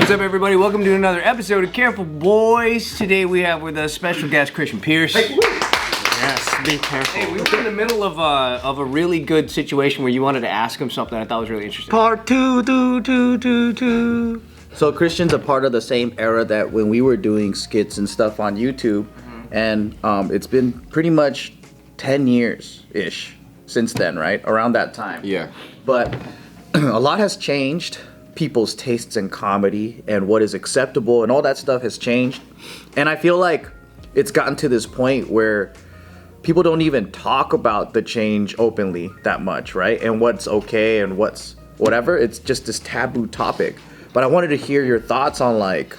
What's up, everybody? Welcome to another episode of Careful Boys. Today we have with us special guest Christian Pierce. Hey. Yes, be careful. Hey, we were in the middle of a really good situation where you wanted to ask him something I thought was really interesting. Part two. So Christian's a part of the same era that when we were doing skits and stuff on YouTube, and it's been pretty much 10 years-ish since then, right? Around that time. Yeah. But a lot has changed. People's tastes in comedy and what is acceptable and all that stuff has changed. And I feel like it's gotten to this point where people don't even talk about the change openly that much, right? And what's okay and what's whatever. It's just this taboo topic. But I wanted to hear your thoughts on like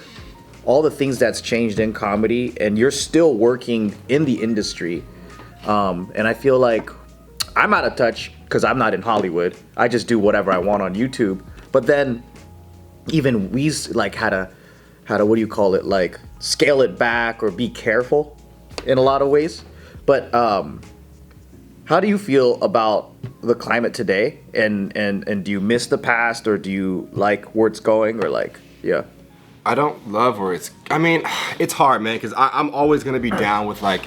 all the things that's changed in comedy, and you're still working in the industry. And I feel like I'm out of touch because I'm not in Hollywood. I just do whatever I want on YouTube. But then even we like had to what do you call it, like scale it back or be careful in a lot of ways. But how do you feel about the climate today? And do you miss the past, or do you like where it's going, or like, yeah? I don't love where it's, I mean, it's hard, man, because I'm always going to be down with like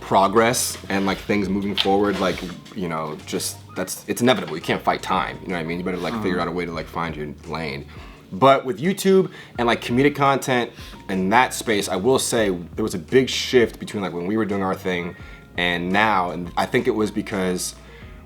progress and like things moving forward, like, you know, just it's inevitable. You can't fight time, you know what I mean? You better like figure out a way to like find your lane. But with YouTube and like comedic content in that space, I will say there was a big shift between like when we were doing our thing and now. And I think it was because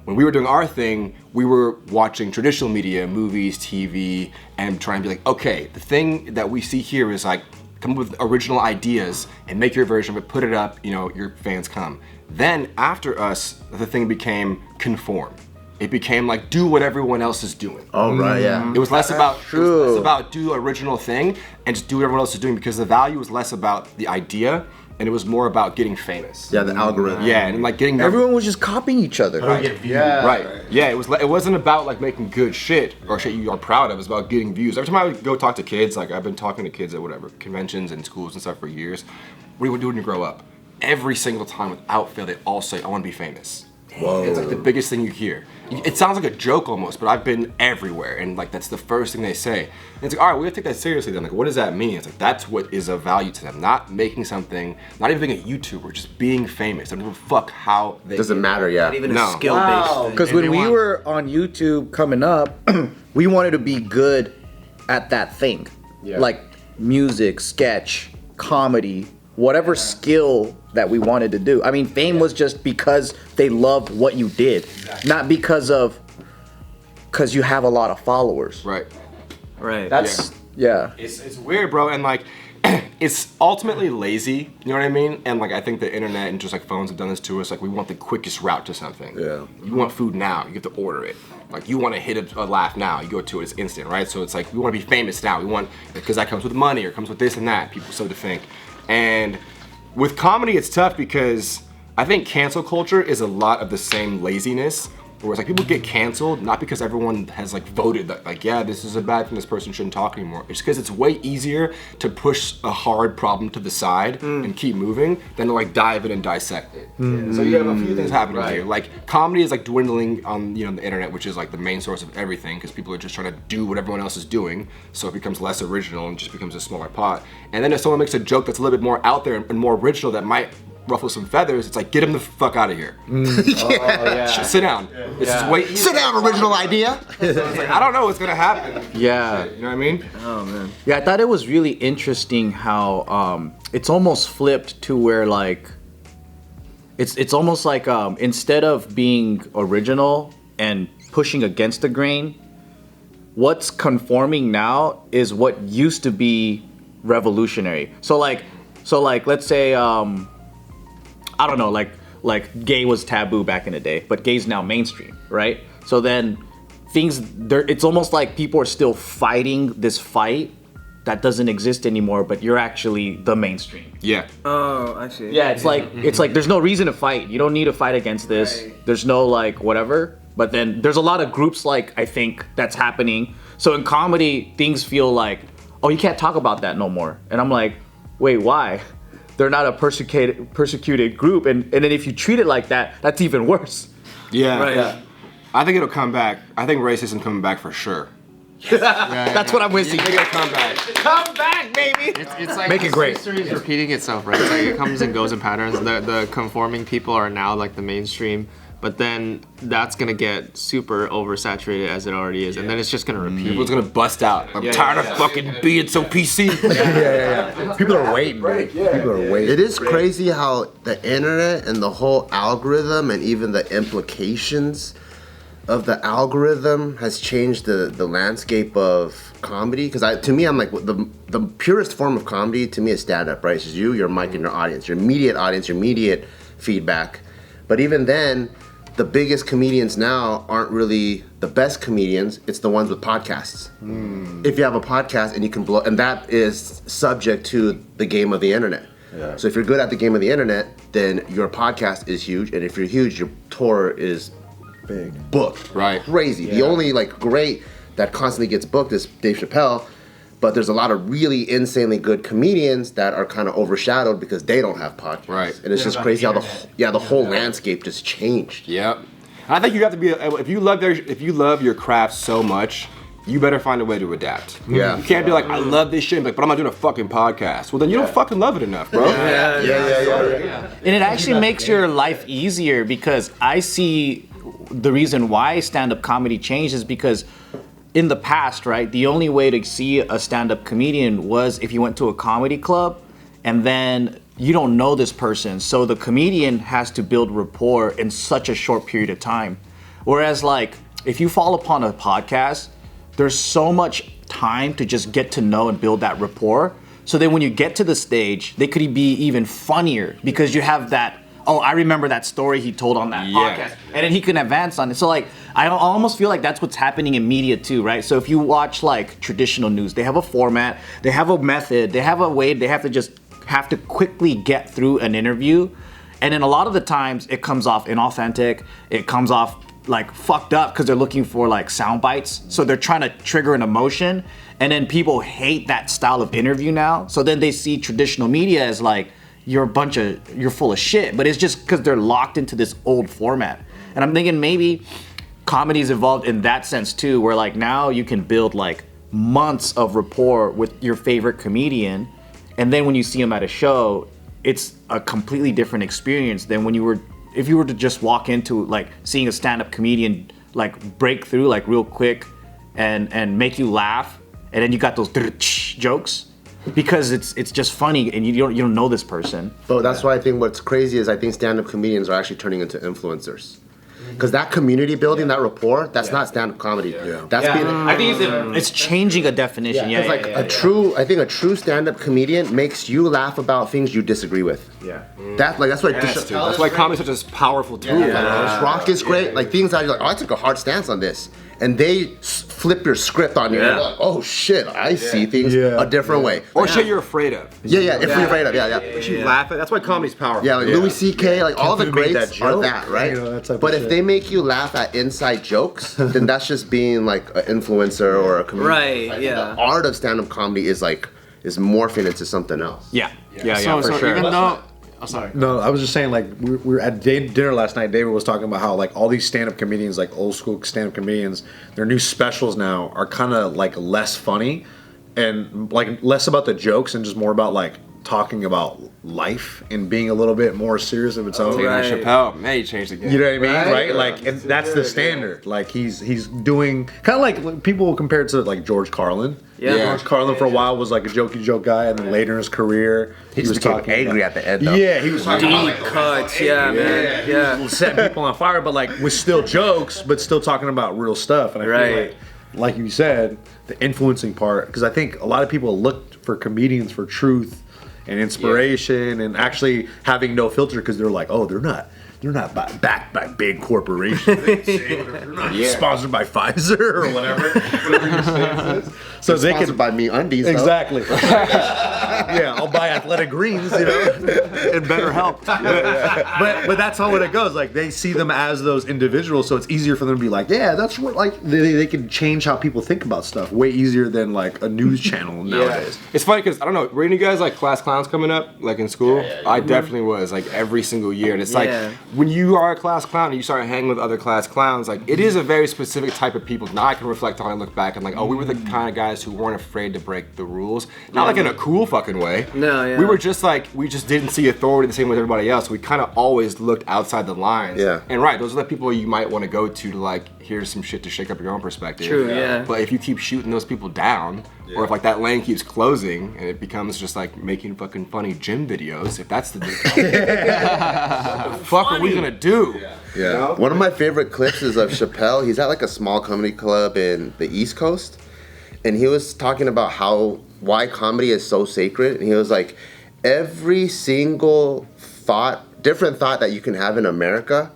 when we were doing our thing, we were watching traditional media, movies, TV, and trying to be like, okay, the thing that we see here is like, come up with original ideas and make your version of it, put it up, you know, your fans come. Then after us, the thing became conform. It became like, do what everyone else is doing. Oh, right, yeah. It was less about do original thing and just do what everyone else is doing, because the value was less about the idea and it was more about getting famous. Yeah, the algorithm. Yeah, and like getting everyone was just copying each other. Right. Yeah. Right. Yeah, it wasn't about like making good shit or shit you are proud of. It was about getting views. Every time I would go talk to kids, like I've been talking to kids at whatever conventions and schools and stuff for years. What do you do when you grow up? Every single time without fail, they all say, "I want to be famous." Whoa. It's like the biggest thing you hear. It sounds like a joke almost, but I've been everywhere, and like that's the first thing they say. And it's like, all right, we have to take that seriously then. Like, what does that mean? It's like, that's what is of value to them. Not making something, not even being a YouTuber, just being famous. I don't give a fuck how they doesn't matter, yeah. Not even a skill-based thing. Because when we were on YouTube coming up, we wanted to be good at that thing. Yeah. Like music, sketch, comedy, whatever skill that we wanted to do. I mean, fame was just because they loved what you did, not because you have a lot of followers. Right. That's yeah. It's weird, bro, and like it's ultimately lazy. You know what I mean? And like I think the internet and just like phones have done this to us. Like we want the quickest route to something. Yeah. You want food now, you have to order it. Like you want to hit a laugh now, you go to it, it's instant, right? So it's like we want to be famous now. We want, because that comes with money or comes with this and that. People so to think. And with comedy, it's tough because I think cancel culture is a lot of the same laziness. Whereas like people get canceled not because everyone has like voted that like, yeah, this is a bad thing, this person shouldn't talk anymore. It's because it's way easier to push a hard problem to the side and keep moving than to like dive in and dissect it. So you have a few things happening here. Like comedy is like dwindling on the internet, which is like the main source of everything, because people are just trying to do what everyone else is doing. So it becomes less original and just becomes a smaller pot. And then if someone makes a joke that's a little bit more out there and more original that might ruffle some feathers, it's like, get him the fuck out of here. Sit down. This is way easier. Sit down, original idea. So it's like, I don't know what's gonna happen. Yeah. You know what I mean? Oh man. Yeah, I thought it was really interesting how it's almost flipped to where like it's almost like instead of being original and pushing against the grain, what's conforming now is what used to be revolutionary. So like let's say I don't know, like gay was taboo back in the day, but gay's now mainstream, right? So then it's almost like people are still fighting this fight that doesn't exist anymore, but you're actually the mainstream. Yeah. Oh, I see. Yeah, it's like there's no reason to fight. You don't need to fight against this. Right. There's no like whatever. But then there's a lot of groups like I think that's happening. So in comedy, things feel like, oh, you can't talk about that no more. And I'm like, wait, why? They're not a persecuted group, and then if you treat it like that, that's even worse. Yeah. Right. Yeah. I think it'll come back. I think racism coming back for sure. That's what I'm missing. They gotta come back. Come back, baby. It's like Make it great. History is repeating itself, right? It's like it comes and goes in patterns. The conforming people are now like the mainstream, but then that's gonna get super oversaturated as it already is, and then it's just gonna repeat. People's gonna bust out. I'm tired of fucking being so PC. People are waiting, man. People are waiting. It is crazy how the internet and the whole algorithm and even the implications of the algorithm has changed the landscape of comedy. Because to me, I'm like, the purest form of comedy to me is stand-up, right? It's just you, your mic, and your audience, your immediate audience, your immediate feedback. But even then, the biggest comedians now aren't really the best comedians. It's the ones with podcasts. If you have a podcast and you can blow, and that is subject to the game of the internet. Yeah. So if you're good at the game of the internet, then your podcast is huge, and if you're huge, your tour is big, booked, right? Crazy. The only like great that constantly gets booked is Dave Chappelle. But there's a lot of really insanely good comedians that are kind of overshadowed because they don't have podcasts. Right. And it's just crazy how the whole landscape just changed. Yep. And I think you have to be if you love your craft so much, you better find a way to adapt. Yeah. You can't be like, I love this shit, but I'm not doing a fucking podcast. Well, then you don't fucking love it enough, bro. And it actually makes your life easier because I see the reason why stand-up comedy changed is because in the past, right, the only way to see a stand-up comedian was if you went to a comedy club and then you don't know this person. So the comedian has to build rapport in such a short period of time. Whereas like, if you fall upon a podcast, there's so much time to just get to know and build that rapport. So then when you get to the stage, they could be even funnier because you have that, oh, I remember that story he told on that podcast. And then he can advance on it. So like, I almost feel like that's what's happening in media too, right? So if you watch like traditional news, they have a format, they have a method, they have a way, they have to quickly get through an interview. And then a lot of the times it comes off inauthentic, it comes off like fucked up because they're looking for like sound bites. So they're trying to trigger an emotion. And then people hate that style of interview now. So then they see traditional media as like, you're full of shit. But it's just because they're locked into this old format. And I'm thinking maybe comedy's evolved in that sense too, where like now you can build like months of rapport with your favorite comedian. And then when you see them at a show, it's a completely different experience than if you were to just walk into like seeing a stand-up comedian like break through like real quick and make you laugh. And then you got those jokes. Because it's just funny and you don't know this person. But that's why I think what's crazy is I think stand-up comedians are actually turning into influencers. Because that community building, that rapport, that's not stand-up comedy. That's I think it's changing a definition. It's like a true stand-up comedian makes you laugh about things you disagree with. That's why comedy's such a powerful tool. Rock is great. Like things that you're like, oh, I took a hard stance on this. And they flip your script on you. And you're like, oh shit, I see things a different way. Or shit you're afraid of. If you're afraid of, But you laugh at. That's why comedy's powerful. Yeah, like Louis C.K., like all the greats are that, right? You know, that type of but if shit. they make you laugh at inside jokes, then that's just being like an influencer or a comedian. Right, yeah. The art of stand-up comedy is morphing into something else. So sure. even though, sorry. No, I was just saying, like, we were at dinner last night. David was talking about how, like, all these stand-up comedians, like old school stand-up comedians, their new specials now are kind of like less funny and like less about the jokes and just more about like talking about life and being a little bit more serious of its own. Right. Chappelle, man, he changed the game. You know what I mean, right? Like, and that's the standard. Like, he's doing kind of like people will compare it to like George Carlin. George Carlin for a while was like a jokey joke guy, and then later in his career, he was talking angry at the end. Though. Yeah, he was talking about, Deep cuts, man. setting people on fire, but like with still jokes, but still talking about real stuff. And I feel like you said, the influencing part, because I think a lot of people look for comedians for truth and inspiration and actually having no filter because they're like, oh, they're not backed by big corporations. They're not sponsored by Pfizer or whatever your stance is. So they Sponsored by Me Undies. Exactly. I'll buy Athletic Greens, and better help. But that's how it goes. Like they see them as those individuals, so it's easier for them to be like, yeah, that's what. Like they can change how people think about stuff way easier than like a news channel nowadays. It's funny because I don't know. Were any of you guys like class clowns coming up, like in school? I definitely was, like every single year, and it's like when you are a class clown and you start hanging with other class clowns, like it is a very specific type of people. Now I can reflect on and look back and like, oh, we were the kind of guys who weren't afraid to break the rules. Not like in a cool fucking way. No, yeah. We were just like, we just didn't see authority the same way as everybody else. We kind of always looked outside the lines. Yeah. And right, those are the people you might want to go to like, here's some shit to shake up your own perspective. True, yeah. But if you keep shooting those people down, or if like that lane keeps closing and it becomes just like making fucking funny gym videos, if that's the deal, what the fuck are we gonna do? Yeah. You know? One of my favorite clips is of Chappelle. He's at like a small comedy club in the East Coast, and he was talking about why comedy is so sacred. And he was like, every single different thought that you can have in America,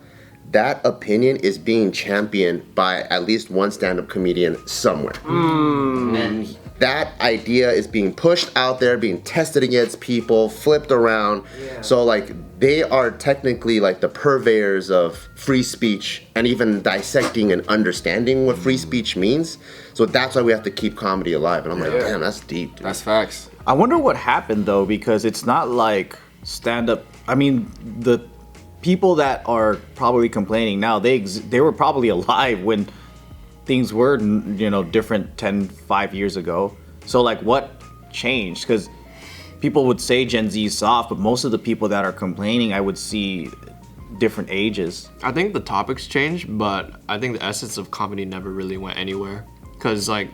that opinion is being championed by at least one stand-up comedian somewhere. And that idea is being pushed out there, being tested against people, flipped around. So like they are technically like the purveyors of free speech and even dissecting and understanding what free speech means. So that's why we have to keep comedy alive. And I'm like, damn, that's deep, dude. That's facts. I wonder what happened though, because it's not like stand-up. I mean, the people that are probably complaining now, they were probably alive when things were, different 5 years ago. So like what changed? Because people would say Gen Z is soft, but most of the people that are complaining, I would see different ages. I think the topics changed, but I think the essence of comedy never really went anywhere. Because like,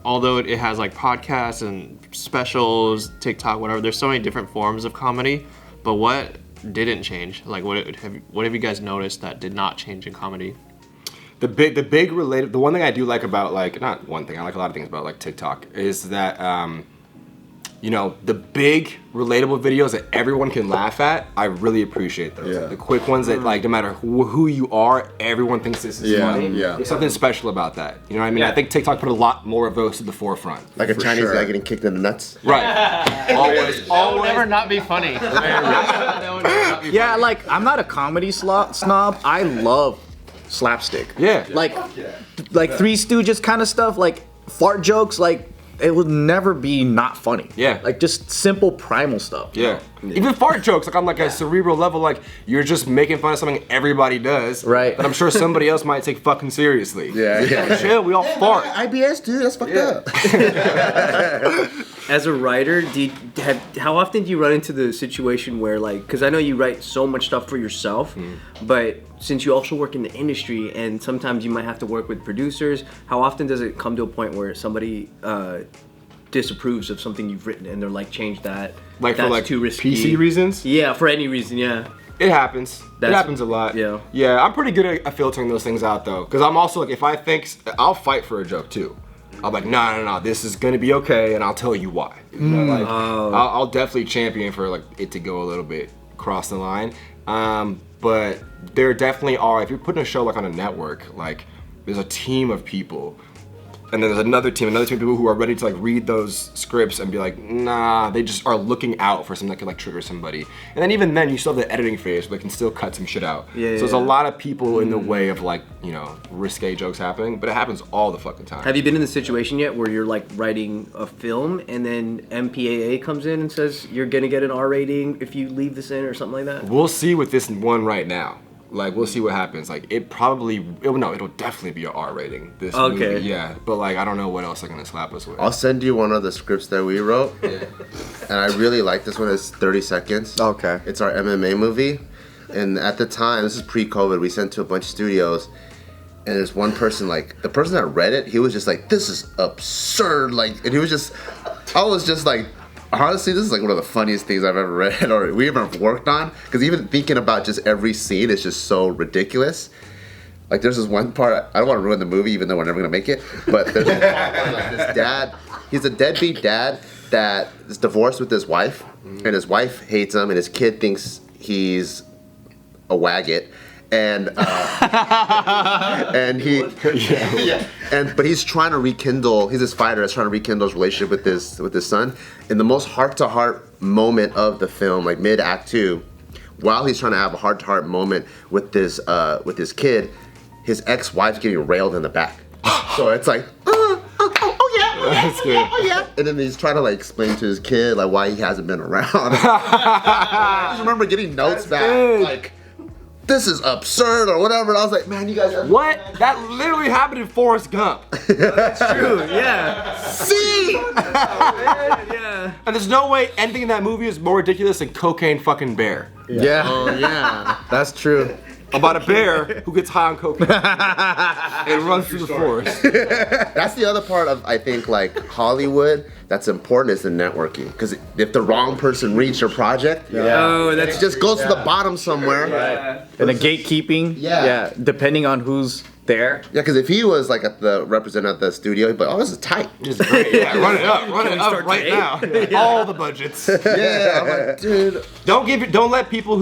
although it has like podcasts and specials, TikTok, whatever, there's so many different forms of comedy, but what didn't change? Like what have you guys noticed that did not change in comedy? The one thing I do like about like, not one thing, I like a lot of things about like TikTok is that, the big relatable videos that everyone can laugh at, I really appreciate those. Yeah. The quick ones that like, no matter who you are, everyone thinks this is funny. Yeah. There's something special about that. You know what I mean? Yeah. I think TikTok put a lot more of those to the forefront. Like a For Chinese sure. guy getting kicked in the nuts. Right. Always. That will never not be funny. That will never not be Yeah, funny. like I'm not a comedy snob. I love slapstick. Yeah. Like Three Stooges kind of stuff, like fart jokes, like it would never be not funny. Yeah. Like just simple primal stuff. Yeah. Even fart jokes, like on like a cerebral level, like you're just making fun of something everybody does. Right. That I'm sure somebody else might take fucking seriously. Yeah. Chill, we all fart. IBS, dude, that's fucked up. As a writer, how often do you run into the situation where like, because I know you write so much stuff for yourself, but since you also work in the industry and sometimes you might have to work with producers, how often does it come to a point where somebody disapproves of something you've written and they're like, change that, Like that's for like too risky. PC reasons? Yeah, for any reason, yeah. It happens. That's- it happens a lot. yeah. Yeah, I'm pretty good at filtering those things out though. Because I'm also like, if I think, I'll fight for a joke too. I'm like, no, this is gonna be okay, and I'll tell you why. You know, like, I'll definitely champion for like it to go a little bit across the line. But there definitely are, if you're putting a show like on a network, like there's a team of people, and then there's another team of people who are ready to like read those scripts and be like, nah, they just are looking out for something that could like trigger somebody. And then even then, you still have the editing phase where they can still cut some shit out. Yeah, so there's a lot of people in the way of like, risque jokes happening, but it happens all the fucking time. Have you been in the situation yet where you're like writing a film and then MPAA comes in and says you're gonna get an R rating if you leave this in or something like that? We'll see with this one right now. Like, we'll see what happens. Like, it'll definitely be an R rating. This Okay. movie, yeah. But like, I don't know what else they're gonna slap us with. I'll send you one of the scripts that we wrote. And I really like this one. It's 30 Seconds. Okay. It's our MMA movie. And at the time, this is pre-COVID, we sent to a bunch of studios. And there's one person, like, the person that read it, he was just like, this is absurd. Like, and I was just like, honestly, this is like one of the funniest things I've ever read or we ever worked on. Because even thinking about just every scene is just so ridiculous. Like, there's this one part, I don't want to ruin the movie even though we're never going to make it. But there's this part where, like, this dad, he's a deadbeat dad that is divorced with his wife. And his wife hates him and his kid thinks he's a waggot. And but he's trying to rekindle. He's this fighter that's trying to rekindle his relationship with his son. In the most heart-to-heart moment of the film, like mid-act 2, while he's trying to have a heart-to-heart moment with his kid, his ex-wife's getting railed in the back. So it's like, oh yeah, That's good. oh yeah. And then he's trying to like explain to his kid like why he hasn't been around. I just remember getting notes back like, this is absurd or whatever. And I was like, man, you guys have What? That literally happened in Forrest Gump. That's true. Yeah. See? Yeah. And there's no way anything in that movie is more ridiculous than Cocaine Fucking Bear. Yeah. Oh yeah. That's true. About a bear who gets high on cocaine and runs through the forest. That's the other part of, I think, like Hollywood that's important is the networking. Because if the wrong person reads your project, Oh, it that's just goes to the bottom somewhere. And the gatekeeping. Yeah. Depending on who's there. Yeah, because if he was like at the representative at the studio, he'd be like, oh, this is tight. Just great. Yeah, run it up right now. All the budgets. Yeah, I'm like, dude. Don't let people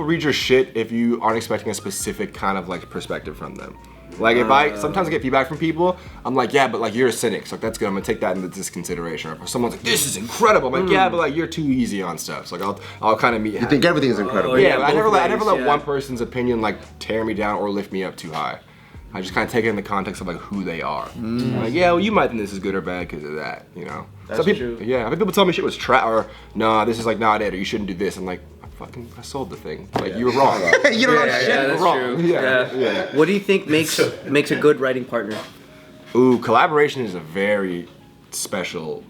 read your shit if you aren't expecting a specific kind of like perspective from them. Like if sometimes I get feedback from people, I'm like, yeah, but like you're a cynic, so like, that's good. I'm gonna take that into this consideration. Or if someone's like, this is incredible, I'm like, yeah, but like you're too easy on stuff. So like I'll kind of meet. You think everything is incredible. Yeah, but I both never let ways, one person's opinion like tear me down or lift me up too high. I just kind of take it in the context of like who they are. I'm like, yeah, well, you might think this is good or bad because of that, you know. That's true. Yeah, I think people tell me shit was trash or nah, this is like not it or you shouldn't do this. I'm like, I sold the thing. Like you were wrong. You don't know shit. Yeah, that's wrong. true. Yeah. What do you think makes a good writing partner? Ooh, collaboration is a very special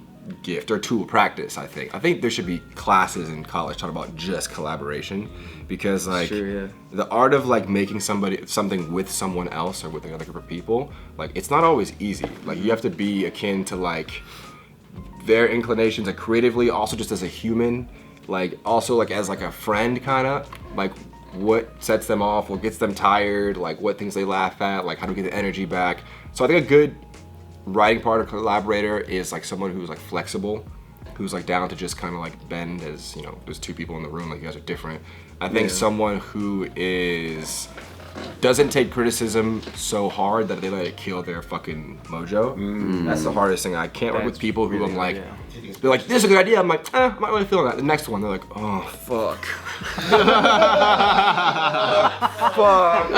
gift or tool of practice, I think. I think there should be classes in college talking about just collaboration because like the art of like making something with someone else or with another group of people, like it's not always easy. Like you have to be akin to like their inclinations like creatively, also just as a human, like also like as like a friend kind of, like what sets them off, what gets them tired, like what things they laugh at, like how do we get the energy back. So I think a good writing partner, collaborator is like someone who's like flexible, who's like down to just kind of like bend as, you know, there's two people in the room, like you guys are different. I think someone who doesn't take criticism so hard that they let it kill their fucking mojo. That's the hardest thing. I can't work with people who I'm like, they're like, this is a good idea. I'm like, I'm not really feeling that. The next one, they're like, oh, fuck. Fuck.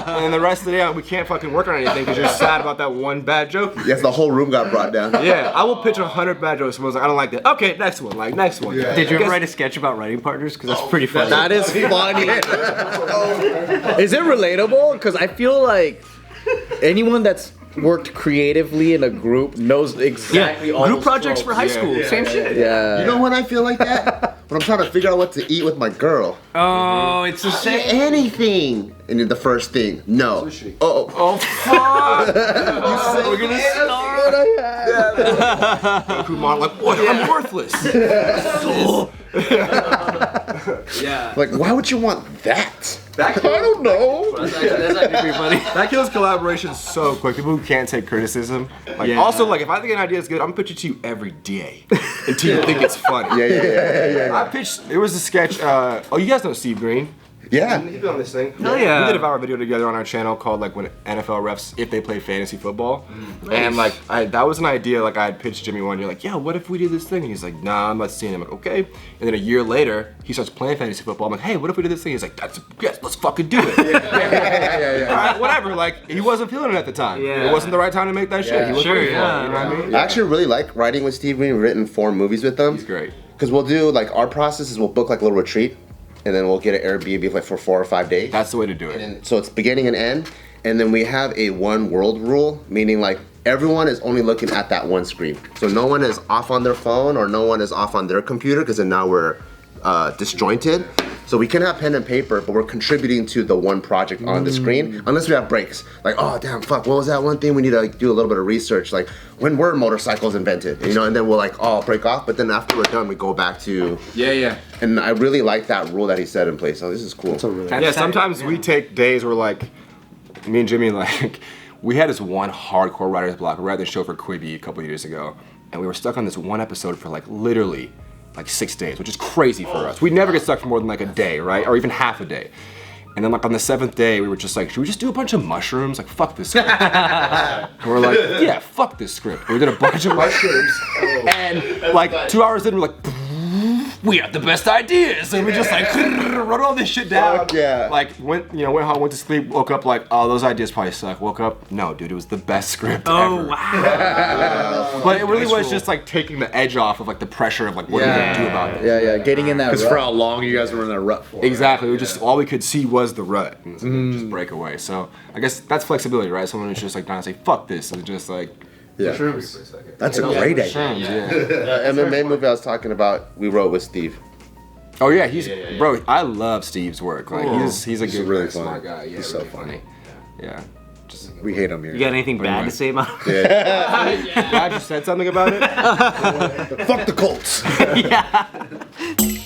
And then the rest of the day, we can't fucking work on anything because you're sad about that one bad joke. Yes, the whole room got brought down. Yeah, I will pitch 100 bad jokes. Someone's like, I don't like that. Okay, next one. Like, next one. Yeah. Did you ever write a sketch about writing partners? Because that's pretty funny. That is funny. Is it relatable? Because I feel like anyone that's worked creatively in a group knows exactly all group those projects tropes. for high school. Same shit. Yeah. You know when I feel like that? When I'm trying to figure out what to eat with my girl. Oh, it's the same. Anything. And then the first thing, no. Sushi. Oh, Fuck. We're gonna start. Kumar like, what? I'm worthless. Yeah. like, why would you want that? I don't know. That's actually pretty funny. That kills collaboration so quick. People who can't take criticism. Like, also, like, if I think an idea is good, I'm gonna pitch it to you every day until you think it's funny. Yeah. I pitched. It was a sketch. Oh, you guys know Steve Greene? Yeah. He's been on this thing. Oh yeah. We did a viral video together on our channel called like when NFL refs if they play fantasy football, and like that was an idea. Like I had pitched Jimmy one year, like, yeah, what if we do this thing? And he's like, nah, I'm not seeing it. I'm like, okay. And then a year later, he starts playing fantasy football. I'm like, hey, what if we do this thing? He's like, yes, let's fucking do it. Yeah. All right, whatever. Like he wasn't feeling it at the time. Yeah. It wasn't the right time to make that shit. He wasn't ready for it, you know what I mean? I actually really like writing with Steve Greene. We've written 4 movies with him. He's great. Because we'll do, like, our process is we'll book, like, a little retreat. And then we'll get an Airbnb, like, for 4 or 5 days. That's the way to do it. And so it's beginning and end. And then we have a one world rule, meaning, like, everyone is only looking at that one screen. So no one is off on their phone or no one is off on their computer because then now we're disjointed. So we can have pen and paper, but we're contributing to the one project on the screen, unless we have breaks. Like, oh, damn, fuck, what was that one thing? We need to like, do a little bit of research. Like, when were motorcycles invented? You know, and then we'll like all break off. But then after we're done, we go back to... Yeah. And I really like that rule that he set in place. So this is cool. Yeah, sometimes we take days where like, me and Jimmy, like, we had this one hardcore writer's block. We were at the show for Quibi a couple years ago, and we were stuck on this one episode for like literally like 6 days, which is crazy for us. We never get stuck for more than like a day, right? Or even half a day. And then like on the 7th day, we were just like, should we just do a bunch of mushrooms? Like, fuck this script. And we're like, yeah, fuck this script. We did a bunch of mushrooms. And like 2 hours in, we're like, we have the best ideas, and we just like wrote all this shit down. Fuck yeah. Like went home, went to sleep, woke up like, oh, those ideas probably suck. Woke up, no, dude, it was the best script ever. Wow. But it really was just like taking the edge off of like the pressure of like what are we gonna do about this. Yeah, getting in that. Because for how long you guys were in that rut for? Exactly. We just all we could see was the rut, and so just break away. So I guess that's flexibility, right? Someone who's just like not say fuck this, and just like That's a great idea. yeah. MMA movie I was talking about, we wrote with Steve. Oh yeah, bro. I love Steve's work. Like he's a good, really smart funny. guy. Yeah, He's so really funny. Yeah. We hate him here. You got anything bad to say about him? Glad you said something about it. Fuck the Colts. Yeah.